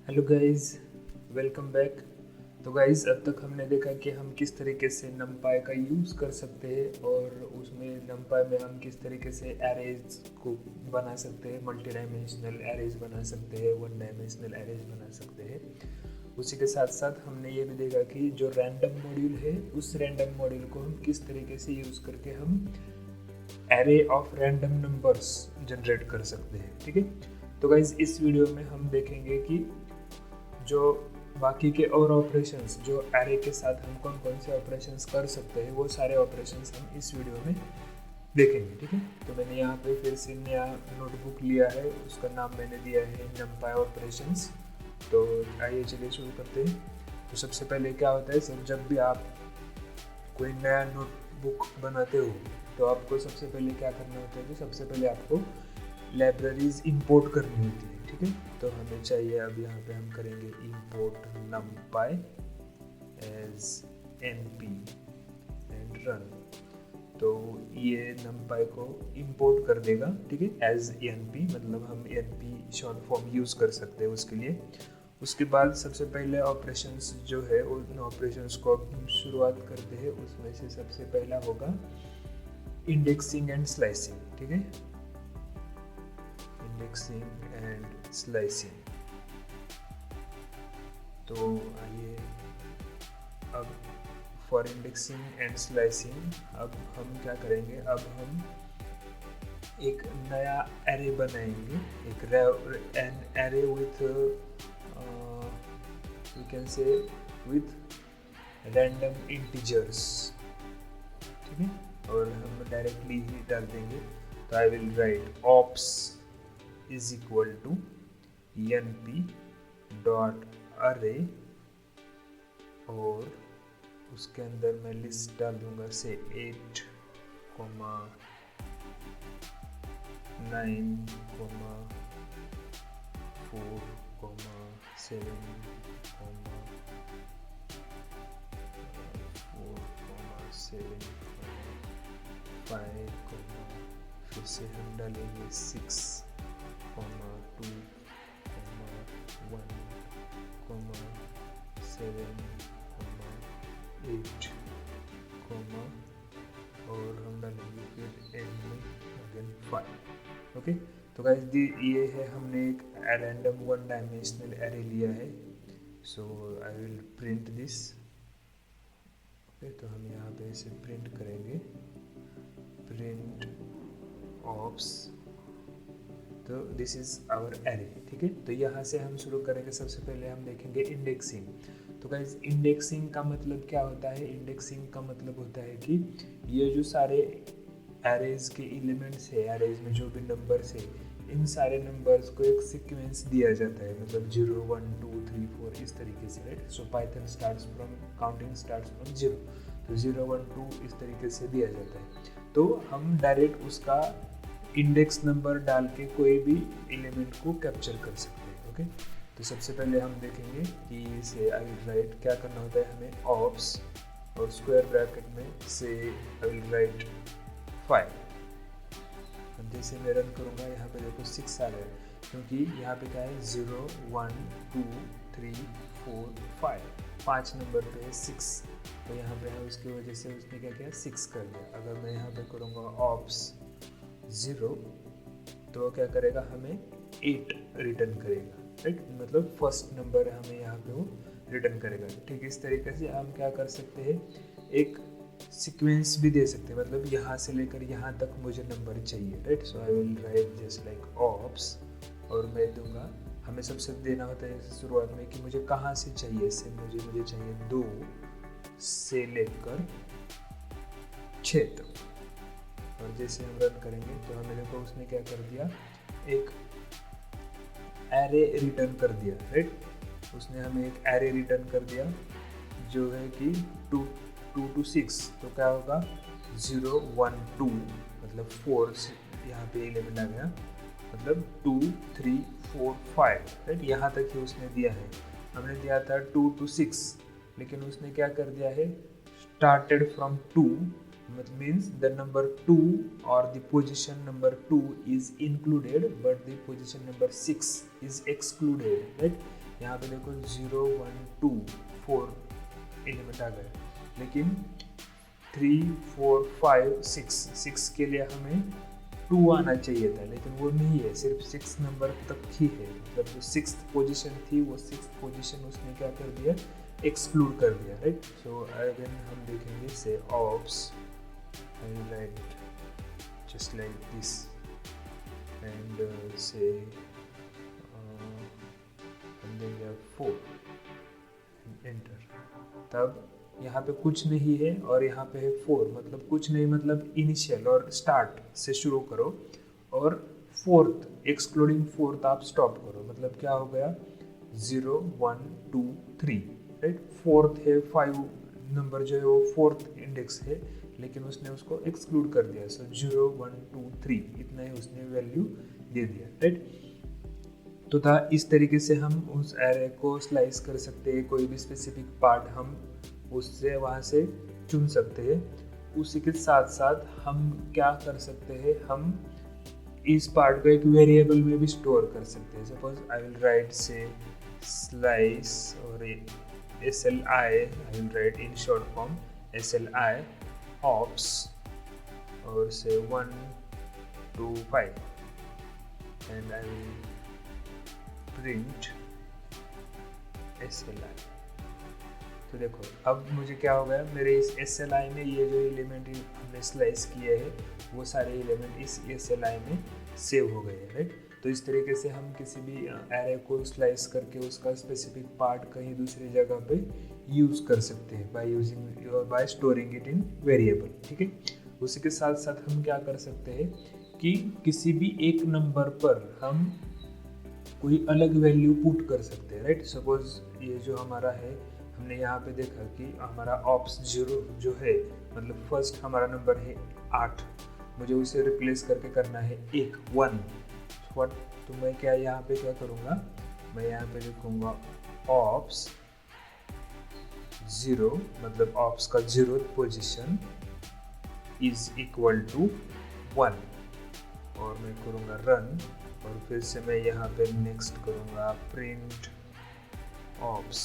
Hello guys, welcome back. तो guys, अब तक हमने देखा कि हम किस तरीके से नमपाई का यूज़ कर सकते हैं और उसमें नमपाई में हम किस तरीके से एरेज को बना सकते हैं, मल्टी डायमेंशनल एरेज बना सकते हैं, वन डायमेंशनल एरेज बना सकते हैं। उसी के साथ साथ हमने ये भी देखा कि जो रैंडम मॉड्यूल है, उस रैंडम मॉड्यूल को हम किस तरीके से यूज़ करके हम array of random numbers generate कर सकते हैं। ठीक है, तो गाइज इस वीडियो में हम देखेंगे कि जो बाकी के और ऑपरेशंस जो एरे के साथ हम कौन कौन से ऑपरेशंस कर सकते हैं, वो सारे ऑपरेशंस हम इस वीडियो में देखेंगे। ठीक है, तो मैंने यहाँ पे फिर से नया नोटबुक लिया है, उसका नाम मैंने दिया है नमपाई ऑपरेशंस। तो आइए चलिए शुरू करते हैं। तो सबसे पहले क्या होता है सर, जब भी आप कोई नया नोटबुक बनाते हो तो आपको सबसे पहले क्या करना होता है, तो सबसे पहले आपको लाइब्रेरीज इंपोर्ट करनी होती है। ठीक है, तो हमें चाहिए, अब यहाँ पे हम करेंगे import numpy as np and run. तो ये numpy को इंपोर्ट कर देगा। ठीक है, एज np, मतलब हम np शॉर्ट फॉर्म यूज़ कर सकते हैं उसके लिए। उसके बाद सबसे पहले ऑपरेशंस जो है, उन ऑपरेशंस को अब हम शुरुआत करते हैं। उसमें से सबसे पहला होगा इंडेक्सिंग एंड स्लाइसिंग। ठीक है, इंडेक्सिंग एंड स्लाइसिंग। तो आइए, अब फॉर इंडेक्सिंग एंड स्लाइसिंग अब हम क्या करेंगे, अब हम एक नया एरे बनाएंगे, एक an array with we can say with random integers. ठीक है, और हम डायरेक्टली ही डाल देंगे। तो I will write ops is equal to np dot array, और उसके अंदर मैं लिस्ट डाल दूंगा से 8, 9, 4, 7, 4, 7, 5, फिर से हम डालेंगे 6, 2, 1, 7, 8, और हम डालेंगे फिर एंड में अगेन 5। ओके, तो गाइस ये है, हमने एक रैंडम वन डायमेंशनल एरे लिया है। So I will print this. Okay, तो हम यहाँ पे इसे प्रिंट करेंगे, प्रिंट ऑप्स। तो दिस इज आवर एरे। ठीक है, तो यहाँ से हम शुरू करेंगे। सबसे पहले हम देखेंगे इंडेक्सिंग। तो गाइस, इंडेक्सिंग का मतलब क्या होता है? इंडेक्सिंग का मतलब होता है कि ये जो सारे एरेज के एलिमेंट्स है, एरेज में जो भी नंबर्स है, इन सारे नंबर्स को एक सीक्वेंस दिया जाता है, मतलब 0, 1, 2, 3, 4 इस तरीके से, right. So Python starts from, counting starts from 0, तो 0, 1, 2 इस तरीके से दिया जाता है। तो हम डायरेक्ट उसका इंडेक्स नंबर डाल के कोई भी एलिमेंट को कैप्चर कर सकते हैं। ओके, तो सबसे पहले हम देखेंगे कि इसे आई विल राइट, क्या करना होता है हमें, ऑप्स और स्क्वायर ब्रैकेट में से आई विल राइट 5। जैसे मैं रन करूँगा, यहाँ पे देखो 6 आ रहा है, क्योंकि यहाँ पे क्या है, 0, 1, 2, 3, 4, 5, 5 नंबर पे है 6, तो यहाँ पे है, उसकी वजह से उसने क्या किया, 6 कर दिया। अगर मैं यहाँ पे करूँगा ऑप्स 0, तो क्या करेगा, हमें 8 रिटर्न करेगा, राइट। मतलब फर्स्ट नंबर हमें यहाँ पे वो रिटर्न करेगा। ठीक इस तरीके से हम क्या कर सकते हैं, एक सीक्वेंस भी दे सकते हैं, मतलब यहाँ से लेकर यहाँ तक मुझे नंबर चाहिए, right. So I will right just like ops, और मैं दूंगा, हमें सबसे देना होता है शुरुआत में कि मुझे कहाँ से चाहिए, से मुझे चाहिए 2 से लेकर 6 तक। और जैसे हम रन करेंगे तो हमें देखो उसने क्या कर दिया, एक एरे रिटर्न कर दिया, राइट। उसने हमें एक एरे रिटर्न कर दिया जो है कि 2 to 6, तो क्या होगा, 0, 1, 2, मतलब 4 यहाँ पे एलिमेंट आ गया, मतलब 2, 3, 4, 5, राइट। यहाँ तक ही उसने दिया है। हमने दिया था 2 to 6, लेकिन उसने क्या कर दिया है, started from 2, means the number 2 or the position number 2 is included but the position number 6 is excluded, right। यहाँ पे देखो 0 1 2 4 एलिमेंट आ गए, लेकिन 3 4 5 6 के लिए हमें 2 आना चाहिए था, लेकिन वो नहीं है, सिर्फ 6 नंबर तक ही है। मतलब जो 6th पोजीशन थी वो 6th पोजीशन उसने क्या कर दिया, एक्सक्लूड कर दिया, राइट। सो अगेन हम देखेंगे से ops and right just like this and से देंगे 4 एंटर। तब यहाँ पे कुछ नहीं है और यहाँ पे है 4, मतलब कुछ नहीं, मतलब इनिशियल और स्टार्ट से शुरू करो और 4th एक्सक्लूडिंग 4th आप स्टॉप करो। मतलब क्या हो गया 0 1 2 3, राइट। 4th है 5 नंबर जो है वो 4th इंडेक्स है, लेकिन उसने उसको एक्सक्लूड कर दिया। सो 0 1 2 3 इतना ही उसने वैल्यू दे दिया, राइट। तो था इस तरीके से हम उस एरे को स्लाइस कर सकते हैं, कोई भी स्पेसिफिक पार्ट हम उससे वहाँ से चुन सकते हैं। उसी के साथ साथ हम क्या कर सकते हैं, हम इस पार्ट को एक वेरिएबल में भी स्टोर कर सकते हैं। सपोज आई विल राइट से स्लाइस और SLI, I will right in short form SLI ops और से 1 2 5 and I will print SLI। तो देखो अब मुझे क्या हो गया, मेरे इस SLI में ये जो एलिमेंट हमने स्लाइस किए हैं वो सारे एलिमेंट इस SLI में सेव हो गए हैं, राइट। तो इस तरीके से हम किसी भी एरे को स्लाइस करके उसका स्पेसिफिक पार्ट कहीं दूसरी जगह पे यूज़ कर सकते हैं bye storing it in variable, ठीक है। उसी के साथ साथ हम क्या कर सकते हैं कि किसी भी एक नंबर पर हम कोई अलग वैल्यू पुट कर सकते हैं, राइट। सपोज ये जो हमारा है, हमने यहाँ पे देखा कि हमारा ऑप्स 0 जो है, मतलब फर्स्ट हमारा नंबर है 8, मुझे उसे रिप्लेस करके करना है 1 व्हाट। तो मैं क्या यहाँ पे क्या करूँगा, मैं यहाँ पे लिखूँगा ऑप्स 0, मतलब ऑप्स का 0th position is equal to 1 और मैं करूँगा रन और फिर से मैं यहाँ पे नेक्स्ट करूँगा प्रिंट ऑप्स।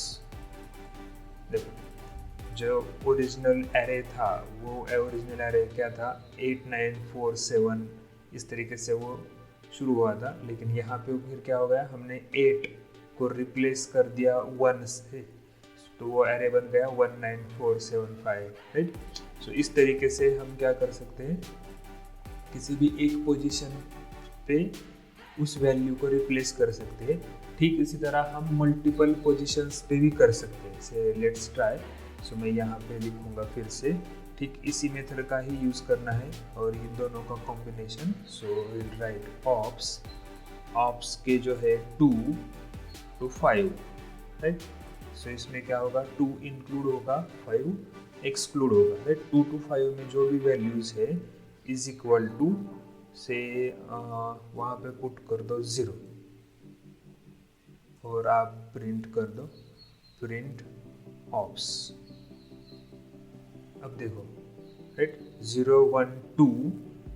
देखो जो ओरिजिनल एरे था वो ओरिजिनल एरे क्या था 8 9 4 7 इस तरीके से वो शुरू हुआ था, लेकिन यहाँ पे फिर क्या हो गया, हमने 8 को रिप्लेस कर दिया 1 से, तो वो एरे बन गया 1 9 4 7 5, राइट। सो इस तरीके से हम क्या कर सकते हैं, किसी भी एक पोजीशन पे उस वैल्यू को रिप्लेस कर सकते हैं। ठीक इसी तरह हम मल्टीपल पोजीशंस पे भी कर सकते हैं। से लेट्स ट्राई। सो मैं यहाँ पे लिखूँगा फिर से, ठीक इसी मेथड का ही यूज़ करना है और इन दोनों का combination. So will write ops के जो है 2 to 5, राइट। सो इसमें क्या होगा, 2 इंक्लूड होगा 5 एक्सक्लूड होगा, राइट। 2 to 5 में जो भी वैल्यूज़ है इज इक्वल टू से वहाँ पे पुट कर दो 0 और आप प्रिंट कर दो प्रिंट ऑप्स। अब देखो, right, 0 1 2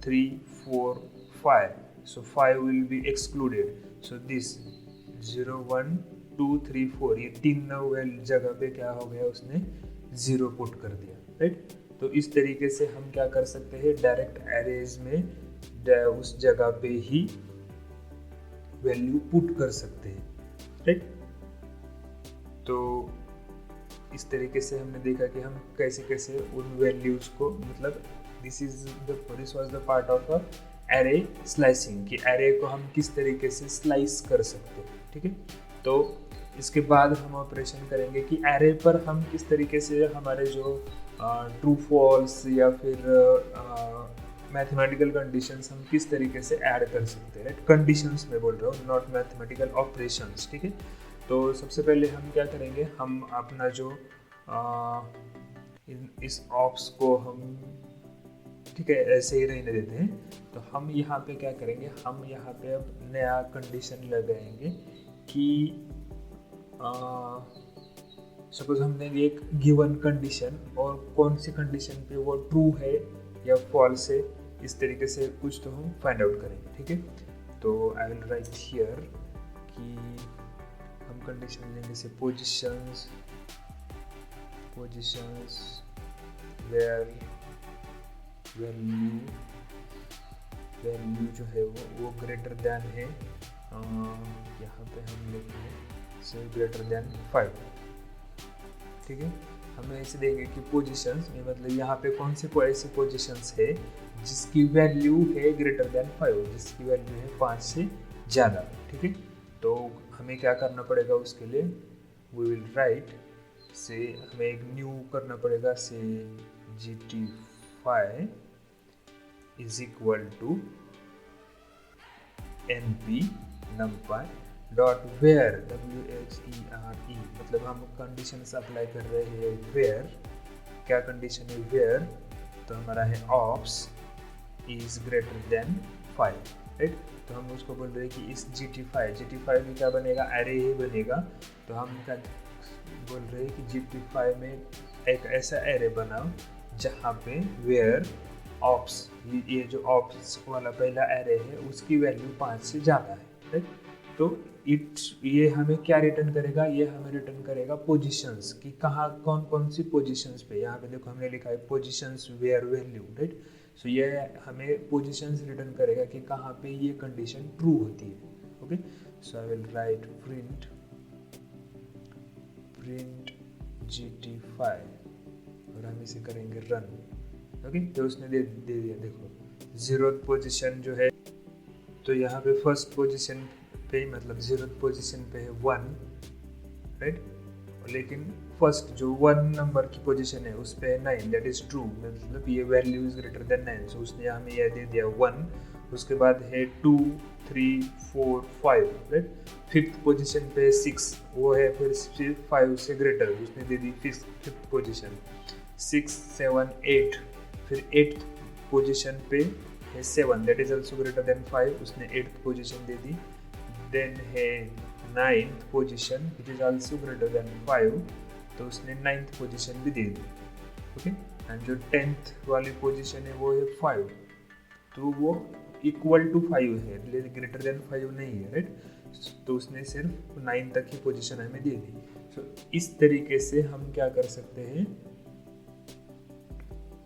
3 4 5, so 5 will be excluded. So this 0 1 2 3 4 ये 3 जगह पे क्या हो गया, उसने 0 पुट कर दिया, राइट। तो इस तरीके से हम क्या कर सकते हैं, डायरेक्ट एरेज में उस जगह पे ही वैल्यू पुट कर सकते हैं, राइट। तो इस तरीके से हमने देखा कि हम कैसे कैसे उन वैल्यूज को, मतलब this was the part of a array slicing, कि एरे को हम किस तरीके से स्लाइस कर सकते हैं, ठीक है। तो इसके बाद हम ऑपरेशन करेंगे कि एरे पर हम किस तरीके से हमारे जो ट्रू फॉल्स या फिर मैथमेटिकल कंडीशंस हम किस तरीके से ऐड कर सकते हैं, राइट। कंडीशंस में बोल रहा हूँ, नॉट मैथमेटिकल ऑपरेशंस, ठीक है। तो सबसे पहले हम क्या करेंगे, हम अपना जो इस ऑप्स को हम, ठीक है, ऐसे ही रहने देते हैं। तो हम यहाँ पे क्या करेंगे, हम यहाँ पे अब नया कंडीशन लगाएंगे कि सपोज हमने एक गिवन कंडीशन और कौन सी कंडीशन पे वो ट्रू है या फॉल्स है, इस तरीके से कुछ तो हम फाइंड आउट करेंगे, ठीक है। तो आई विल राइट हियर कि हम कंडीशन लेंगे से पोजीशंस वेयर वैल्यू जो है वो ग्रेटर देन है, यहाँ पे हम लिखेंगे से ग्रेटर देन 5। ठीक है, हमें ऐसे देंगे कि पोजीशंस में मतलब यहाँ पे कौन से ऐसे पोजीशंस है जिसकी वैल्यू है ग्रेटर देन 5, जिसकी वैल्यू है 5 से ज़्यादा। ठीक है, तो हमें क्या करना पड़ेगा उसके लिए, वी विल राइट से हमें एक न्यू करना पड़ेगा say GT5 is equal to NP numpy dot where WHERE, मतलब हम कंडीशन अप्लाई कर रहे हैं वेयर। क्या कंडीशन है वेयर, तो हमारा है ops is greater than 5, right. तो हम उसको बोल रहे हैं कि इस GT5 में क्या बनेगा, एरे ही बनेगा। तो हम क्या बोल रहे हैं कि GT5 में एक ऐसा एरे बनाओ जहाँ पे वेयर ऑप्स, ये जो ऑप्स वाला पहला एरे है उसकी वैल्यू 5 से ज़्यादा है, राइट। तो ये हमें क्या रिटर्न करेगा, ये हमें रिटर्न करेगा पोजीशंस कि कहाँ कौन सी पोजीशंस पे। यहाँ पे देखो हमने लिखा है पोजीशंस वेयर वैल्यू, राइट। सो ये हमें पोजीशंस रिटर्न करेगा कि कहाँ पे ये कंडीशन ट्रू होती है। Okay, so I will right print GT5 और हम इसे करेंगे रन। ओके, तो उसने दे दिया, देखो 0th पोजीशन जो है, तो यहाँ पे फर्स्ट पोजीशन पे मतलब 0th पोजीशन पे है 1, राइट। लेकिन फर्स्ट जो 1 नंबर की पोजीशन है उस पे है 9, दैट इज ट्रू, मतलब ये वैल्यू इज ग्रेटर देन 9। सो उसने हमें यह दे दिया 1। उसके बाद है 2, 3, 4, 5, राइट। 5th पोजीशन पे 6, वो है फिर 5 से ग्रेटर, उसने दे दी 5th पोजीशन। 6, 7, 8, फिर 8th पोजीशन पे है 7, that is also greater than 5, उसने 8th पोजीशन दे दी। देन है 9th position which is also greater than 5, तो उसने 9th पोजीशन भी दे दी। ओके, एंड जो 10th वाली पोजीशन है वो है 5, तो वो इक्वल टू 5 है, ग्रेटर देन 5 नहीं है, राइट। तो उसने सिर्फ 9 तक की पोजीशन हमें दे दी। सो इस तरीके से हम क्या कर सकते हैं,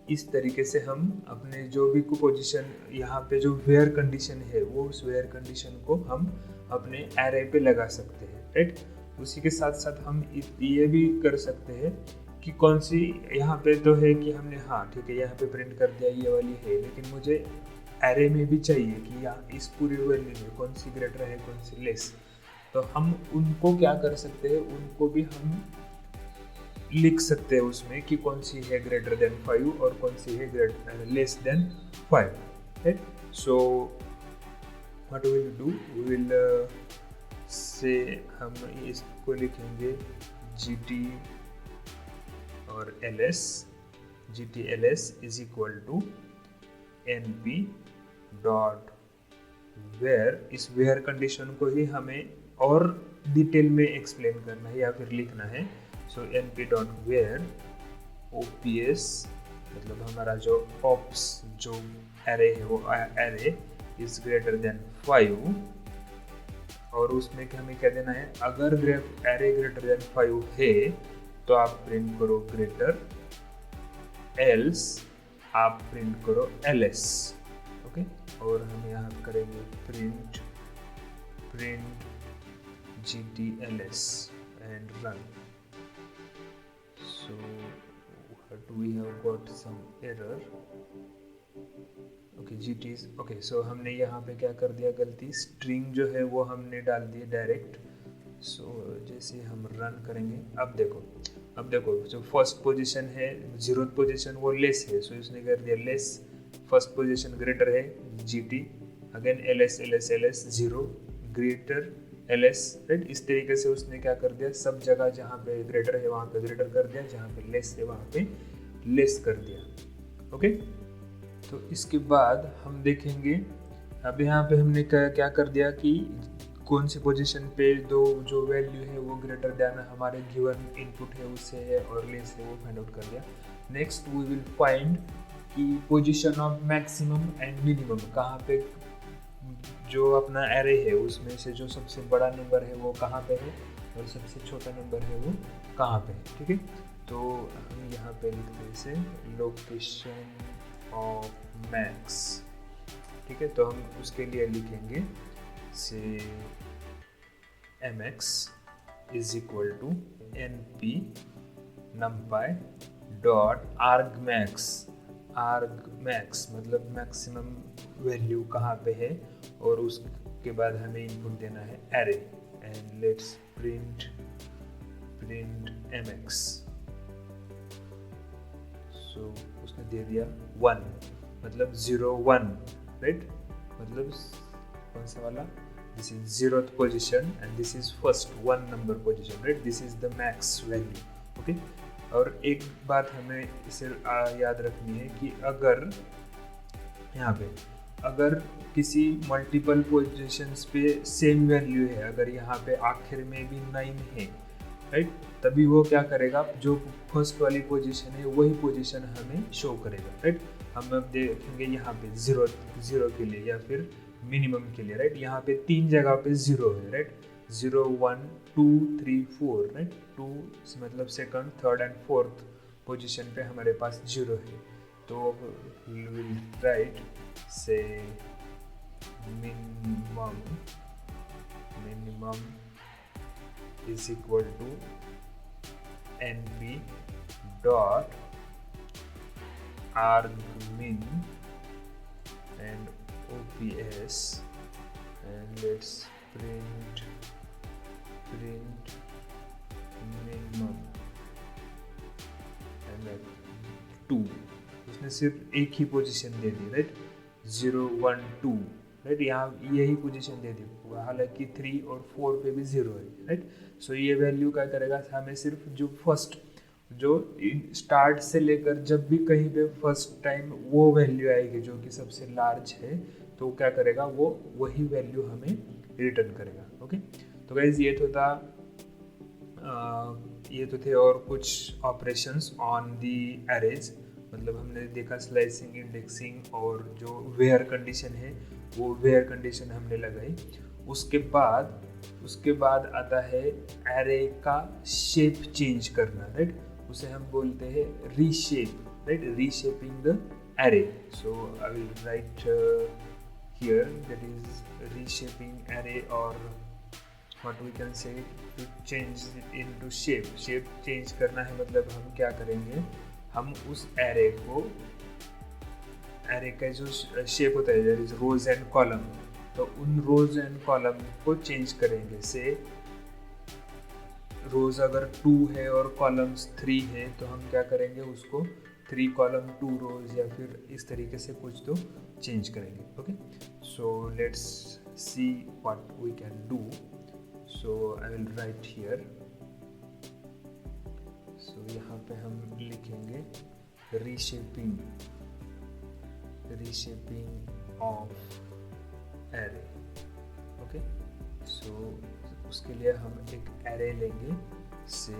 इस तरीके से हम अपने जो भी पोजीशन यहाँ पे जो वेयर कंडीशन है वो उस वेयर कंडीशन को हम अपने एरे पे लगा सकते हैं, राइट। उसी के साथ साथ हम ये भी कर सकते हैं कि कौन सी, यहाँ पे तो है कि हमने हाँ ठीक है यहाँ पे प्रिंट कर दिया ये वाली है, लेकिन मुझे एरे में भी चाहिए कि यहाँ इस पूरी वैल्यू में कौन सी ग्रेटर है कौन सी लेस। तो हम उनको क्या कर सकते हैं, उनको भी हम लिख सकते हैं उसमें कि कौन सी है ग्रेटर देन 5 और कौन सी है less than 5, right. So what we will do, we will say हम इसको लिखेंगे GT और LS, GT LS is equal to NP dot where. इस वेयर कंडीशन को ही हमें और डिटेल में एक्सप्लेन करना है या फिर लिखना है। सो NP डॉट वेयर OPS, मतलब हमारा जो ऑप्स जो एरे है वो एरे इज ग्रेटर देन 5, और उसमें हमें क्या देना है, अगर एरे ग्रेटर देन 5 है तो आप प्रिंट करो ग्रेटर, एल्स आप प्रिंट करो LS। ओके, और हम यहाँ करेंगे print GTLS and run. So what we have got some error. Okay, GT is okay. So हमने यहाँ पे क्या कर दिया गलती, स्ट्रिंग जो है वो हमने डाल दी डायरेक्ट। सो जैसे हम रन करेंगे, अब देखो जो फर्स्ट पोजीशन है 0th पोजीशन वो लेस है, सो इसने कर दिया लेस। फर्स्ट पोजीशन ग्रेटर है GT, again LS 0 greater LS, right. इस तरीके से उसने क्या कर दिया, सब जगह जहाँ पे ग्रेटर है वहाँ पे ग्रेटर कर दिया, जहाँ पे लेस है वहाँ पे लेस कर दिया। ओके, तो इसके बाद हम देखेंगे, अब यहाँ पे हमने क्या कर दिया कि कौन सी पोजीशन पे दो जो वैल्यू है वो ग्रेटर देन हमारे गिवन इनपुट है उससे है और लेस है वो फाइंड आउट कर दिया। नेक्स्ट वी विल फाइंड कि position of maximum and minimum, कहाँ पे जो अपना एरे है उसमें से जो सबसे बड़ा नंबर है वो कहाँ पे है, और सबसे छोटा नंबर है वो कहाँ पे है, ठीक है। तो हम यहाँ पे लिखते हैं इसे लोकेशन ऑफ मैक्स, ठीक है। तो हम उसके लिए लिखेंगे say mx is equal to np numpy dot argmax मतलब मैक्सिमम वैल्यू कहाँ पे है, और उसके बाद हमें इनपुट देना है array, and let's print mx। सो उसने दे दिया 1 मतलब 0 1, राइट, मतलब कौन सा वाला, this is 0th position and this is first 1 number position, right, this is the max value, okay। और एक बात हमें इसे याद रखनी है कि अगर यहाँ पे अगर किसी मल्टीपल पोजीशंस पे सेम वैल्यू है, अगर यहाँ पे आखिर में भी 9 है, राइट, तभी वो क्या करेगा, जो फर्स्ट वाली पोजीशन है वही पोजीशन हमें शो करेगा, राइट। हम अब देखेंगे यहाँ पे 0 के लिए या फिर मिनिमम के लिए, राइट, यहाँ पे 3 जगह पे 0 है, राइट, 0 1 2 3 4, राइट, 2 मतलब second third and fourth position पे हमारे पास 0 है। तो we will write say minimum is equal to np dot argmin and ops, and let's print minimum and then 2। उसने सिर्फ एक ही पोजीशन दे दी, राइट, 0 1 2, राइट, यहाँ यही पोजीशन दे दी, हालांकि 3 और 4 पे भी 0 है, राइट। सो ये वैल्यू क्या करेगा, हमें सिर्फ जो फर्स्ट जो स्टार्ट से लेकर जब भी कहीं पे फर्स्ट टाइम वो वैल्यू आएगी जो कि सबसे लार्ज है, तो क्या करेगा, वो वही वैल्यू हमें रिटर्न करेगा, ओके। तो गाइज ये तो थे और कुछ ऑपरेशंस ऑन दी एरेज, मतलब हमने देखा स्लाइसिंग, इंडेक्सिंग और जो वेयर कंडीशन है वो वेयर कंडीशन हमने लगाई। उसके बाद आता है एरे का शेप चेंज करना, राइट, उसे हम बोलते हैं reshape, right, reshaping the array. So I will write here that is reshaping array, और what we can say to change it into shape। Shape change करना है मतलब हम क्या करेंगे, हम उस एरे का जो शेप होता है that is rows and column, तो उन रोज एंड कॉलम को चेंज करेंगे। से रोज अगर 2 है और कॉलम्स 3 है, तो हम क्या करेंगे, उसको 3 कॉलम 2 रोज या फिर इस तरीके से कुछ तो चेंज करेंगे, okay. So let's see what we can do. So I will write here, so यहाँ पे हम लिखेंगे reshaping of array, okay। so उसके लिए हम एक array लेंगे, से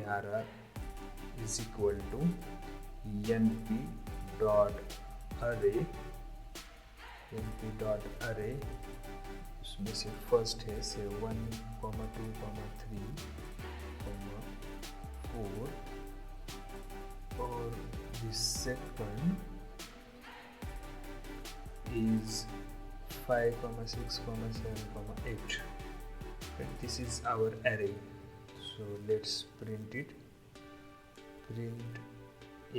arr is equal to np dot array, उसमें से फर्स्ट है से 1, 2, 3, 4, और the second is 5, 6, 7, 8, and this is our array। so let's print it, print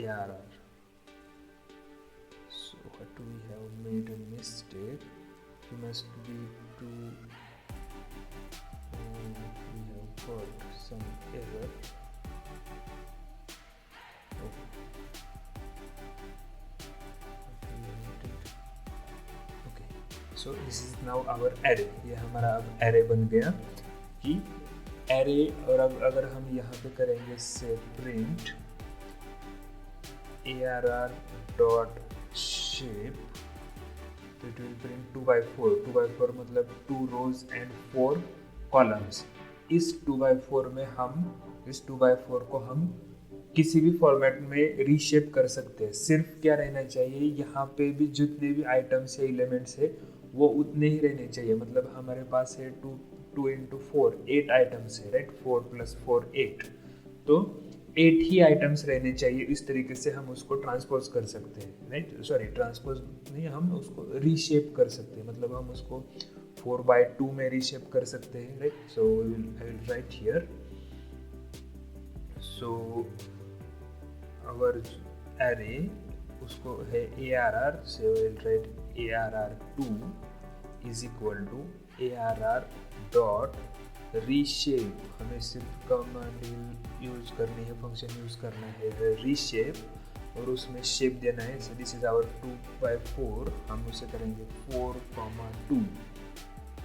arr। so what we have made a mistake, we must be to we have got some error, okay। so this is now our array, ये हमारा अब array बन गया कि array। और अब अगर हम यहाँ पे करेंगे से print arr dot shape, तो it will print 2 by 4, 2 by 4 मतलब 2 rows and 4 columns। इस 2 by 4 में हम इस 2 by 4 को हम किसी भी फॉर्मेट में रीशेप कर सकते हैं। सिर्फ क्या रहना चाहिए, यहाँ पे भी जितने भी आइटम्स है, एलिमेंट्स है, वो उतने ही रहने चाहिए। मतलब हमारे पास है 2 इंटू 4 8 आइटम्स है, राइट। 4 + 4 8, तो 8 ही आइटम्स रहने चाहिए। इस तरीके से हम उसको ट्रांसपोज कर सकते हैं, राइट। सॉरी, ट्रांसपोज नहीं, हम उसको रीशेप कर सकते हैं, मतलब हम उसको 4/2 में रीशेप कर सकते हैं, right. So I will write here, so our array उसको है ARR, so I will write ARR2 is equal to ARR dot reshape। हमें सिर्फ कमांड यूज करनी है, फंक्शन यूज करना है reshape, और उसमें शेप देना है। so this is our 2/4, हम उसे करेंगे 4,2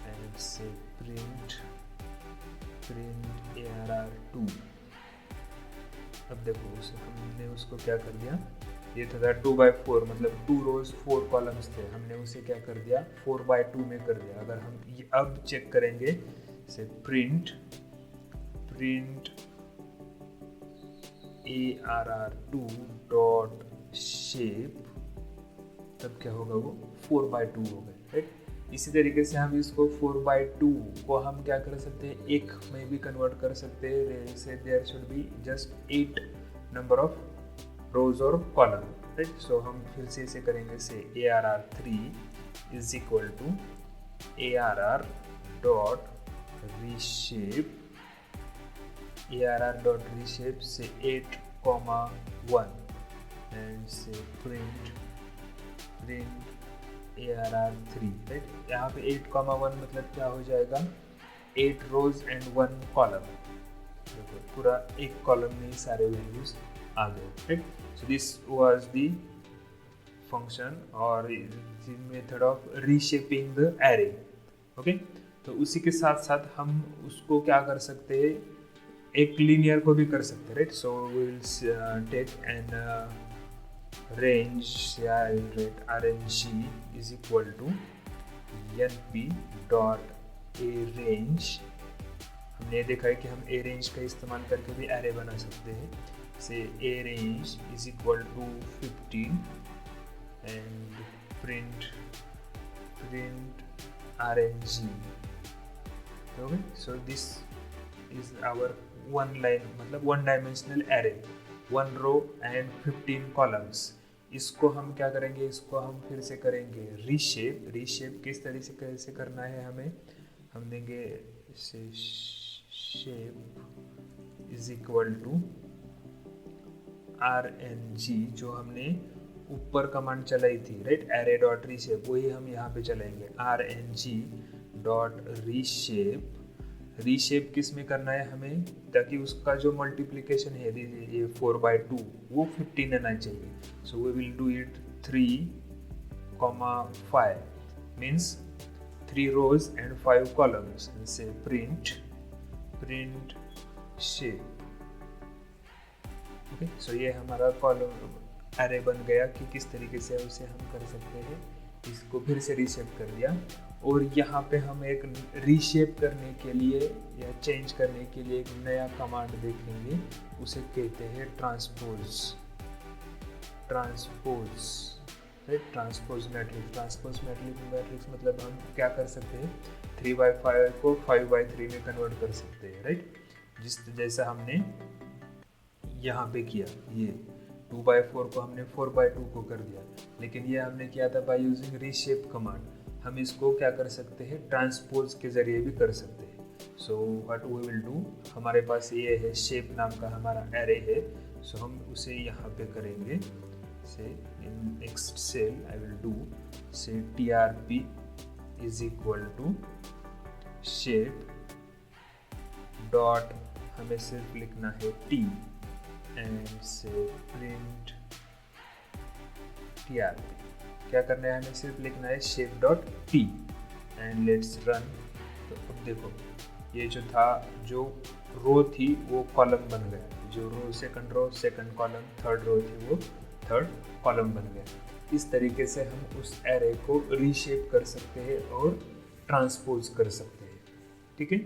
and say print ARR2। अब देखो उसे हमने उसको क्या कर दिया, ये था 2/4, मतलब 2 रोज 4 कॉलम्स थे, हमने उसे क्या कर दिया 4/2 में कर दिया। अगर हम ये अब चेक करेंगे से प्रिंट ARR2 डॉट शेप, तब क्या होगा, वो 4/2 होगा, राइट। इसी तरीके से हम इसको 4/2 को हम क्या कर सकते हैं, एक में भी कन्वर्ट कर सकते हैं। जैसे there should be just 8 number of rows और कॉलम, राइट। सो हम फिर से इसे करेंगे say ARR3 is equal to ARR dot reshape, ARR dot reshape say 8,1 and say print ARR3, right. यहाँ पे 8,1 मतलब क्या हो जाएगा, 8 रोज एंड 1 कॉलम। देखो पूरा एक कॉलम में सारे वैल्यूज आ गए, right. So this was the function और the method of reshaping the array, okay. तो उसी के साथ साथ हम उसको क्या कर सकते हैं, एक लीनियर को भी कर सकते हैं, right. So we will take an range, yeah, I will write RNG is equal to np dot arrange। हमने देखा है कि हम arrange का इस्तेमाल करके भी array बना सकते हैं। से arrange is equal to 15 and print RNG, okay। so this is our one line, मतलब one dimensional array, 1 row and 15 columns। इसको हम क्या करेंगे, इसको हम फिर से करेंगे रीशेप किस तरीके से कैसे करना है हमें, हम देंगे say shape is equal to RNG, जो हमने ऊपर कमांड चलाई थी, राइट, एरे डॉट रीशेप, वही हम यहाँ पे चलाएंगे RNG डॉट रीशेप किस में करना है हमें, ताकि उसका जो मल्टीप्लिकेशन है ये 4/2 वो 15 आना चाहिए। So we will do it 3,5 means 3 rows and 5 columns say print shape, okay. So ये हमारा कॉलम एरे बन गया कि किस तरीके से उसे हम कर सकते हैं। इसको फिर से रीशेप कर दिया, और यहाँ पे हम एक रीशेप करने के लिए या चेंज करने के लिए एक नया कमांड देखेंगे, उसे कहते हैं ट्रांसपोज, राइट। ट्रांसपोज मैट्रिक्स मतलब हम क्या कर सकते हैं, 3/5 को 5/3 में कन्वर्ट कर सकते हैं, राइट। जैसा हमने यहाँ पे किया, ये 2/4 को हमने 4/2 को कर दिया, लेकिन ये हमने किया था बाय यूजिंग रीशेप कमांड। हम इसको क्या कर सकते हैं, ट्रांसपोज के जरिए भी कर सकते हैं। So what we will do, हमारे पास ये है शेप नाम का हमारा एरे है, सो हम उसे यहाँ पे करेंगे say in next cell I will do say TRP is equal to shape dot, हमें सिर्फ लिखना है T and say print TRP। क्या करना है, हमें सिर्फ लिखना है shape dot T and let's run. तो अब देखो ये जो था, जो रो थी वो कॉलम बन गया, जो row second column, third row थी वो थर्ड कॉलम बन गया। इस तरीके से हम उस एरे को रीशेप कर सकते हैं और ट्रांसपोज कर सकते हैं, ठीक है।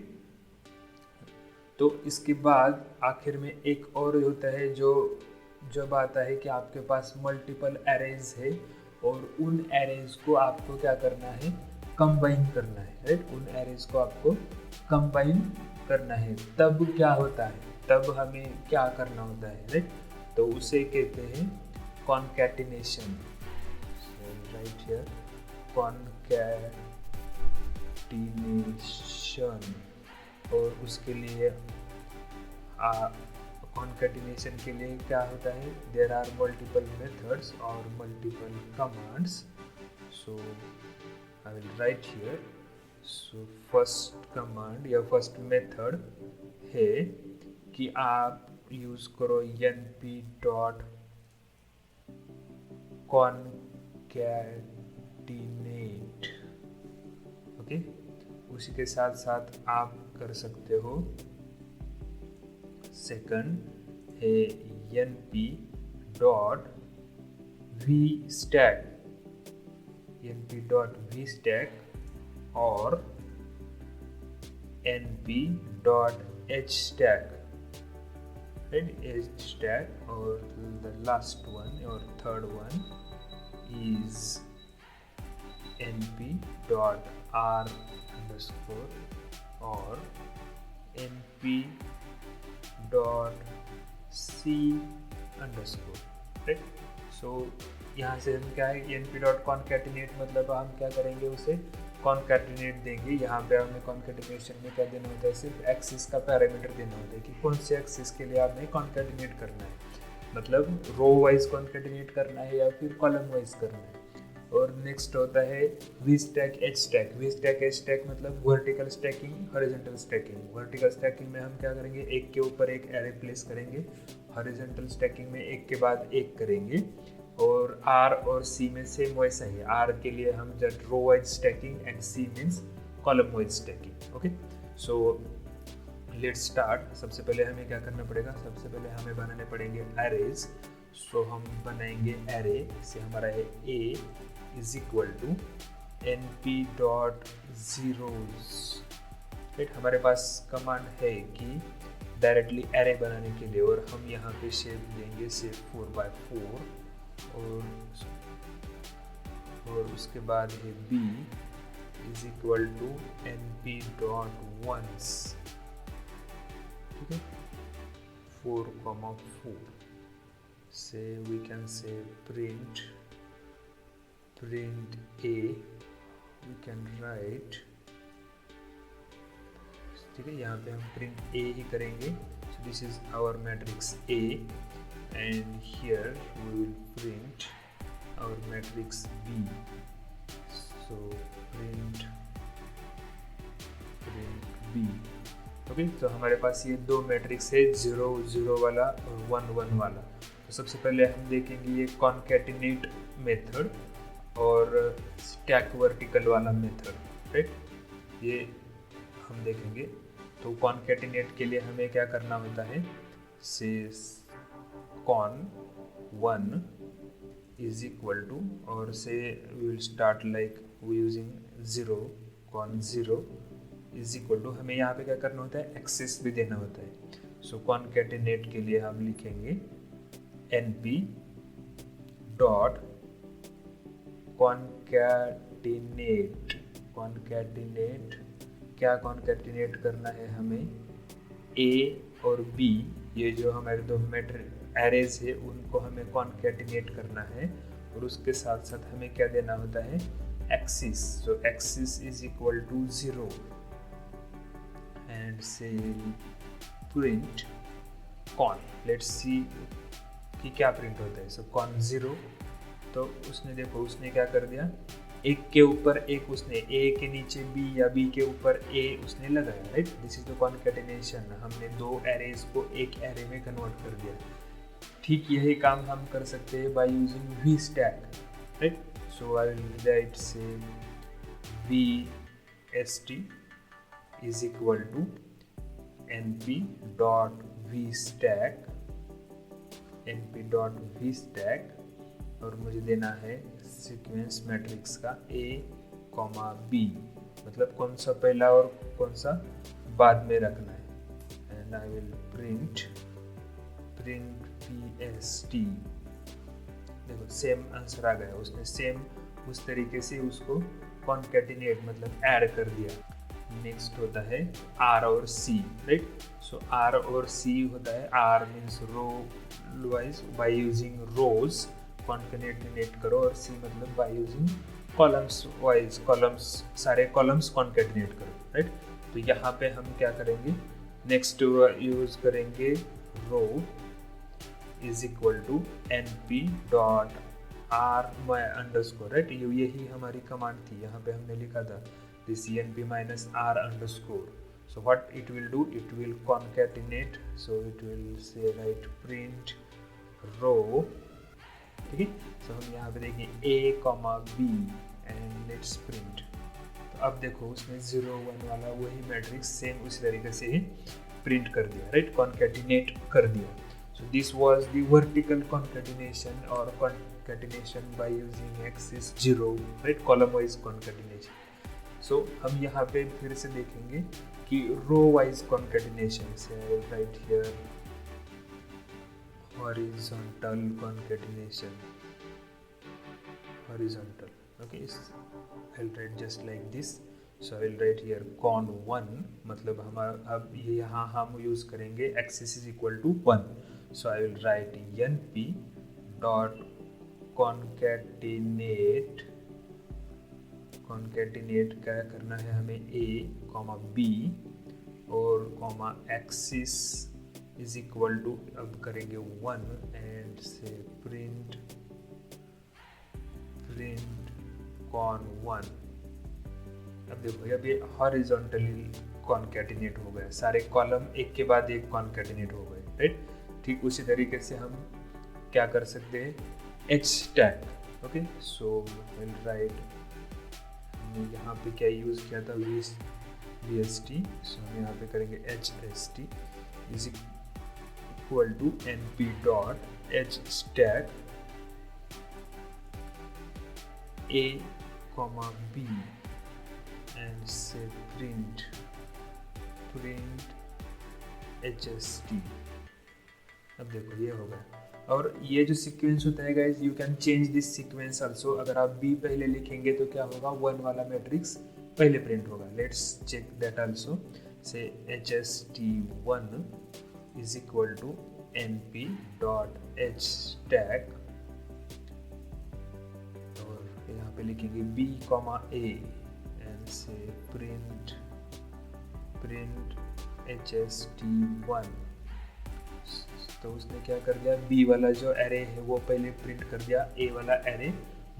तो इसके बाद आखिर में एक और होता है जो जब आता है कि आपके पास मल्टीपल एरेज है और उन एरेज को आपको क्या करना है, कंबाइन करना है, राइट। उन एरेज को आपको कंबाइन करना है। तब क्या होता है, तब हमें क्या करना होता है, राइट। तो उसे कहते हैं कॉन्कैटिनेशन। Right here concatenation. और उसके लिए कॉन्कैटिनेशन के लिए क्या होता है, देयर आर मल्टीपल मेथड्स और multiple commands. So I will write here. So first command या फर्स्ट मेथड है कि आप यूज करो np.concatenate। ओके, उसी के साथ साथ आप कर सकते हो सेकंड है np.vstack और np.hstack, right? hstack, or the last one or third one is np.r underscore or np.c underscore, right? So यहाँ से हम क्या है, np.concatenate मतलब हम क्या करेंगे, उसे कॉन्कैटिनेट देंगे। यहाँ पे हमें कॉन्कैटिनेशन में क्या देना होता है, सिर्फ एक्सिस का पैरामीटर देना होता है कि कौन से एक्सिस के लिए आपने कॉन्कैटिनेट करना है, मतलब रो वाइज कॉन्कैटिनेट करना है या फिर कॉलम वाइज करना है। और नेक्स्ट होता है vstack hstack। vstack hstack मतलब vertical stacking, horizontal stacking. Vertical stacking में हम क्या करेंगे, एक के ऊपर एक एरे प्लेस करेंगे। हॉरिजॉन्टल स्टैकिंग में एक के बाद एक करेंगे। और R और C में सेम वैसा ही, R के लिए हम just row wise stacking and C means column wise stacking. Okay, so let's start. सबसे पहले हमें क्या करना पड़ेगा, सबसे पहले हमें बनाने पड़ेंगे एरेज। सो हम बनाएंगे एरे से, हमारा है A is equal to np.zeros, right. हमारे पास कमांड है कि डायरेक्टली एरे बनाने के लिए, और हम यहाँ पे शेप देंगे शेप 4x4 और उसके बाद है b is equal to np.ones, ठीक है, 4,4 से we can say print a, we can write, ठीक है, यहाँ पे हम प्रिंट a ही करेंगे। so this is our matrix A and here we will print our matrix B। so print B। Okay, तो हमारे पास ये दो मैट्रिक्स है, 0 0 वाला और 1 1 वाला। तो सबसे पहले हम देखेंगे ये कॉन्कैटिनेट मेथड और स्टैक वर्टिकल वाला मेथड, राइट, ये हम देखेंगे। तो कॉन्कैटिनेट के लिए हमें क्या करना होता है, से कॉन 1 इज इक्वल टू, और say we will start like we using 0, con 0 is equal to, हमें यहाँ पे क्या करना होता है, एक्सेस भी देना होता है। सो कॉन्कैटिनेट के लिए हम लिखेंगे np डॉट कॉन्कैटिनेट। क्या कॉन्कैटिनेट करना है हमें, A और B, ये जो हमारे दो एरेज है उनको हमें कॉन्कैटिनेट करना है। और उसके साथ साथ हमें क्या देना होता है, axis. So axis is equal to 0 and say print con. Let's see कि क्या प्रिंट होता है। सो कॉन 0, तो उसने देखो, उसने क्या कर दिया, एक के ऊपर एक, उसने A के नीचे B या B के ऊपर A उसने लगाया, right. This is the concatenation. हमने दो एरेज को एक एरे में कन्वर्ट कर दिया। ठीक यही काम हम कर सकते हैं by using vstack, right. So I will write say vst is equal to np.vstack और मुझे देना है सीक्वेंस मैट्रिक्स का A, B, मतलब कौन सा पहला और कौन सा बाद में रखना है। And I will print pst। देखो सेम आंसर आ गया, उसने सेम उस तरीके से उसको कॉन्केटिनेट मतलब ऐड कर दिया। नेक्स्ट होता है आर और सी, राइट। सो आर और सी होता है, R means row wise by using rows concatenate करो, और सी मतलब by using columns wise, columns सारे कॉलम्स कॉन्केटिनेट करो, राइट। तो यहाँ पे हम क्या करेंगे, नेक्स्ट यूज करेंगे row is equal to N P dot R my underscore, right. यही हमारी कमांड थी, यहाँ पे हमने लिखा था this N P minus R underscore. So what it will do, it will concatenate, so it will say right print row, ठीक है। सो हम यहाँ पे देखेंगे A comma B and let's print. तो अब देखो उसने 0 1 वाला वही मैट्रिक्स सेम उसी तरीके से ही प्रिंट कर दिया, राइट, कॉन्केटिनेट कर दिया। So this was the vertical concatenation or concatenation by using axis 0, right, column wise concatenation. So हम यहाँ पे फिर से देखेंगे कि row wise concatenation से I will write here horizontal concatenation, horizontal, okay, I'll write just like this. So I will write here con 1, मतलब हमारा अब ये यहाँ हम यूज़ करेंगे axis is equal to 1. So I will write np dot concatenate, concatenate क्या करना है हमें a कॉमा b और comma axis is equal to, अब करेंगे 1 एंड से प्रिंट con 1। अब देखो अब ये हॉरिजॉन्टली कॉन्केटिनेट हो गया, सारे कॉलम एक के बाद एक कॉन्केटिनेट हो गए, राइट। ठीक उसी तरीके से हम क्या कर सकते हैं, H tag, okay. So will write, हमने यहाँ पे क्या यूज़ किया था, वी एस टी। सो हम यहाँ पे करेंगे H S T is equal to N P dot H stack A comma B and say print H S T. अब देखो ये होगा, और ये जो सीक्वेंस होता है guys, you can change this sequence also. अगर आप बी पहले लिखेंगे तो क्या होगा, 1 वाला मैट्रिक्स पहले प्रिंट होगा। Let's check that also. Say H S T 1 is equal to N P dot H stack, और यहाँ पे लिखेंगे B comma A and say print H S T 1। तो उसने क्या कर दिया, बी वाला जो एरे है वो पहले प्रिंट कर दिया, ए वाला एरे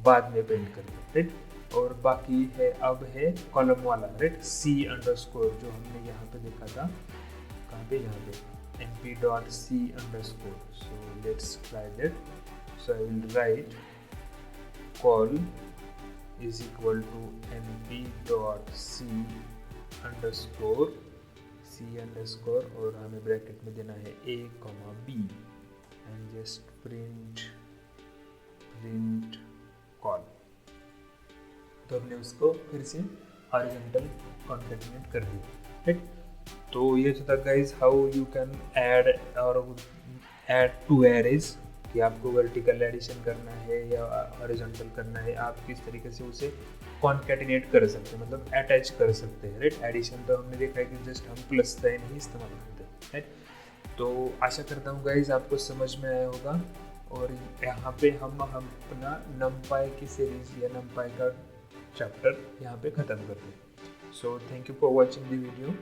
बाद में प्रिंट कर दिया, राइट। और बाकी है अब है कॉलम वाला, राइट, सी अंडरस्कोर जो हमने यहाँ पे देखा था, कहाँ पे, यहाँ पे M P dot C underscore. So let's try that. So I will write col is equal to M P dot C underscore और हमें ब्रैकेट में देना है a comma B and just print col. तो हमने उसको फिर से हॉरिजॉन्टल कॉन्केटिनेट कर दिया, राइट। तो ये तो था guys how you can add two arrays, कि आपको वर्टिकल एडिशन करना है या हॉरिजॉन्टल करना है, आप किस तरीके से उसे कॉन्केटिनेट कर सकते हैं, मतलब अटैच कर सकते हैं, राइट। एडिशन तो हमने देखा है कि जस्ट हम प्लस साइन ही इस्तेमाल करते हैं, राइट। तो आशा करता हूँ गाइज आपको समझ में आया होगा, और यहाँ पे हम अपना नमपाई की सीरीज या नमपाई का चैप्टर यहाँ पे ख़त्म करते हैं। So thank you for watching the video.